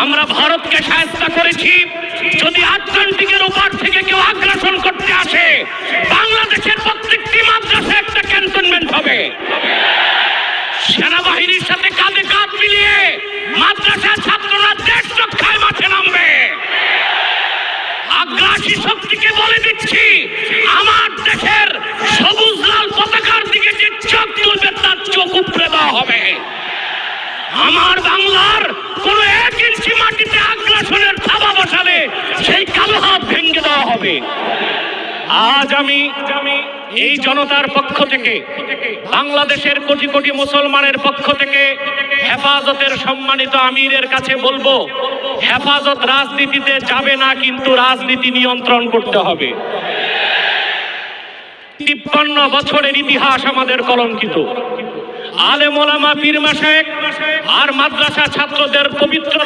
আমরা ভারতকে সাহায্য করেছি। যদি আটলান্টিকের ওপার থেকে কেউ আগ্রাসন করতে আসে, বাংলাদেশের প্রত্যেকটি মাদ্রাসায় একটা ক্যান্টনমেন্ট হবে। সেনাবাহিনীর সাথে কাঁধে কাঁধ মিলিয়ে মাদ্রাসার ছাত্ররা দেশ রক্ষায় মাঠে নামবে। আগ্রাসী শক্তিকে বলে দিচ্ছি, আমার দেশের সবুজ লাল পতাকার দিকে যে চোখ তুলবে তার চোখ উপড়ে দেওয়া হবে। আমার বাংলার কোন 1 ইঞ্চি মাটিতে আগ্রাসনের থাবা বসালে সেই কালো হাত ভেঙে দেওয়া হবে। আজ আমি এই জনতার পক্ষ থেকে, বাংলাদেশের কোটি কোটি মুসলমানের পক্ষ থেকে হেফাজতের সম্মানিত আমিরের কাছে বলবো, হেফাজত রাজনীতিতে যাবে না, কিন্তু রাজনীতি নিয়ন্ত্রণ করতে হবে। 53 বছরের ইতিহাস আমাদের কলঙ্কিত। আলেম ওলামা পীর মাশায়েখ আর মাদ্রাসা ছাত্রদের পবিত্র